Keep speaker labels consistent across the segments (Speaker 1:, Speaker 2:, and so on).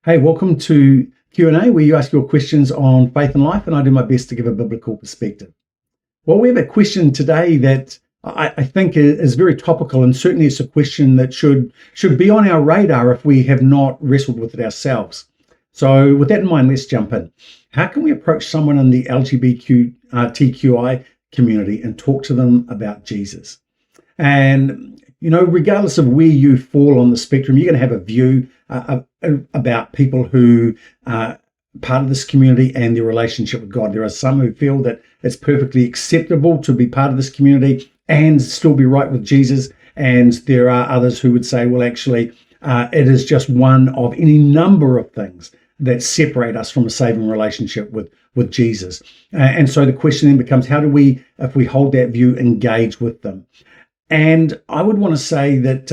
Speaker 1: Hey, welcome to Q&A, where you ask your questions on faith and life, and I do my best to give a biblical perspective. Well, we have a question today that I think is very topical, and certainly it's a question that should be on our radar if we have not wrestled with it ourselves. So with that in mind, let's jump in. How can we approach someone in the LGBTQI community and talk to them about Jesus? And, regardless of where you fall on the spectrum, you're going to have a view about people who are part of this community and their relationship with God. There are some who feel that it's perfectly acceptable to be part of this community and still be right with Jesus. And there are others who would say, well, actually, it is just one of any number of things that separate us from a saving relationship with Jesus. And so the question then becomes, how do we, if we hold that view, engage with them? And I would want to say that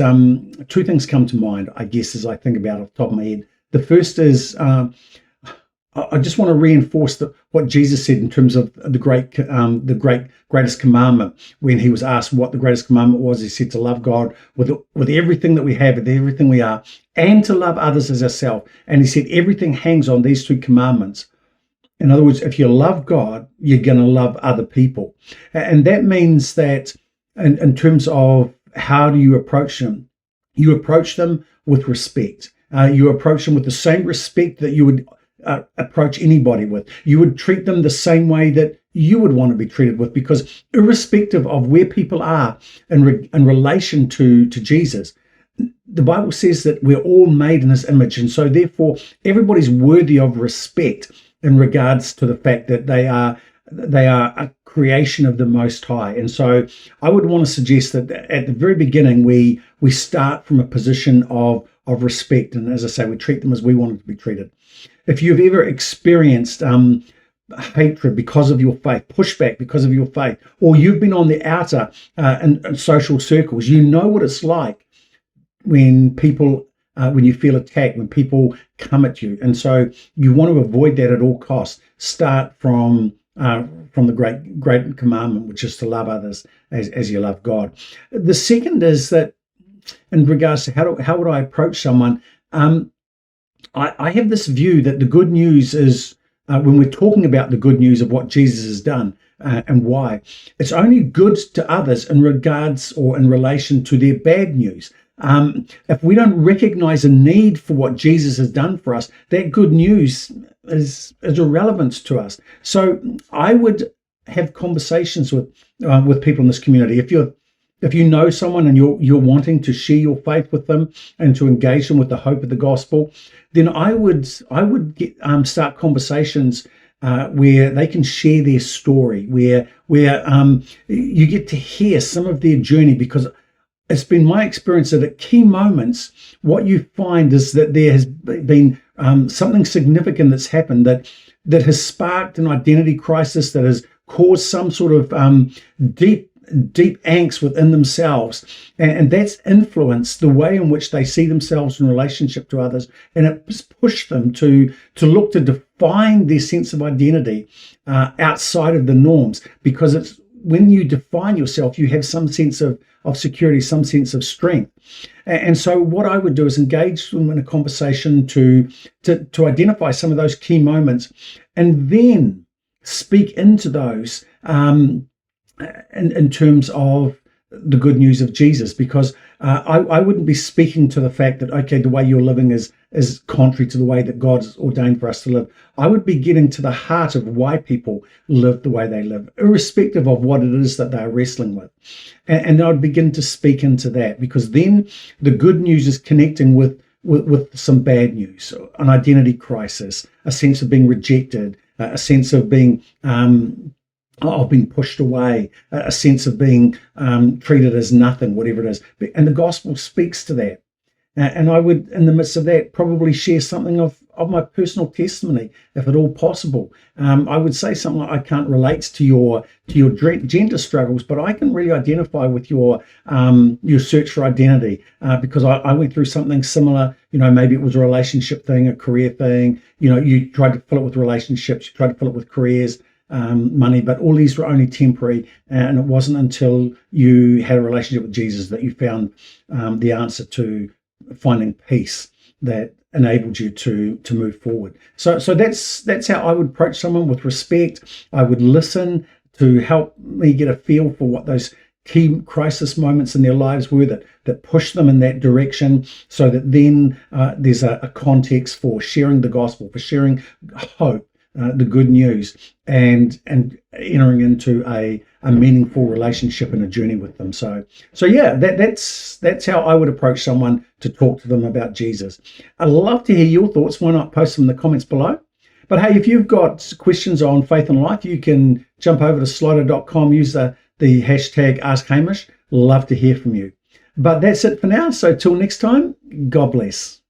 Speaker 1: two things come to mind, I guess, as I think about it off the top of my head. The first is I just want to reinforce what Jesus said in terms of the greatest commandment. When he was asked what the greatest commandment was, he said to love God with everything that we have, with everything we are, and to love others as ourselves. And he said everything hangs on these two commandments. In other words, if you love God, you're going to love other people. And that means that in terms of how do you approach them, you approach them with respect. You approach them with the same respect that you would approach anybody with. You would treat them the same way that you would want to be treated with, because irrespective of where people are in relation to Jesus, the Bible says that we're all made in his image. And so therefore, everybody's worthy of respect in regards to the fact that they are a creation of the Most High. And so I would want to suggest that at the very beginning, we start from a position of respect. And as I say, we treat them as we want them to be treated. If you've ever experienced hatred because of your faith, pushback because of your faith, or you've been on the outer in social circles, you know what it's like when you feel attacked, when people come at you. And so you want to avoid that at all costs. Start from the great commandment, which is to love others as you love God. The second is that in regards to how would I approach someone, I have this view that the good news is, when we're talking about the good news of what Jesus has done and why, it's only good to others in regards or in relation to their bad news. If we don't recognize a need for what Jesus has done for us, that good news is irrelevant to us. So I would have conversations with people in this community. If you know someone and you're wanting to share your faith with them and to engage them with the hope of the gospel, then I would start conversations where they can share their story, where you get to hear some of their journey, because it's been my experience that at key moments, what you find is that there has been something significant that's happened that has sparked an identity crisis, that has caused some sort of deep angst within themselves, and that's influenced the way in which they see themselves in relationship to others, and it's pushed them to look to define their sense of identity outside of the norms, because it's when you define yourself, you have some sense of security, some sense of strength. And so what I would do is engage them in a conversation to identify some of those key moments, and then speak into those in terms of the good news of Jesus, because I wouldn't be speaking to the fact that, okay, the way you're living is contrary to the way that God's ordained for us to live. I would be getting to the heart of why people live the way they live, irrespective of what it is that they're wrestling with. And I'd begin to speak into that, because then the good news is connecting with some bad news, an identity crisis, a sense of being rejected, a sense of being pushed away, a sense of being treated as nothing, whatever it is. And the gospel speaks to that. And I would, in the midst of that, probably share something of my personal testimony, if at all possible. I would say something like, I can't relate to your gender struggles, but I can really identify with your search for identity, because I went through something similar. Maybe it was a relationship thing, a career thing. You tried to fill it with relationships, you tried to fill it with careers, money, but all these were only temporary, and it wasn't until you had a relationship with Jesus that you found the answer to finding peace that enabled you to move forward. So that's how I would approach someone, with respect. I would listen to help me get a feel for what those key crisis moments in their lives were that pushed them in that direction, so that then there's a context for sharing the gospel, for sharing hope, the good news, and entering into a meaningful relationship and a journey with them. So yeah, that's how I would approach someone to talk to them about Jesus. I'd love to hear your thoughts. Why not post them in the comments below? But hey, if you've got questions on faith and life, you can jump over to slido.com, use the hashtag askhamish. Love to hear from you. But that's it for now. So till next time, God bless.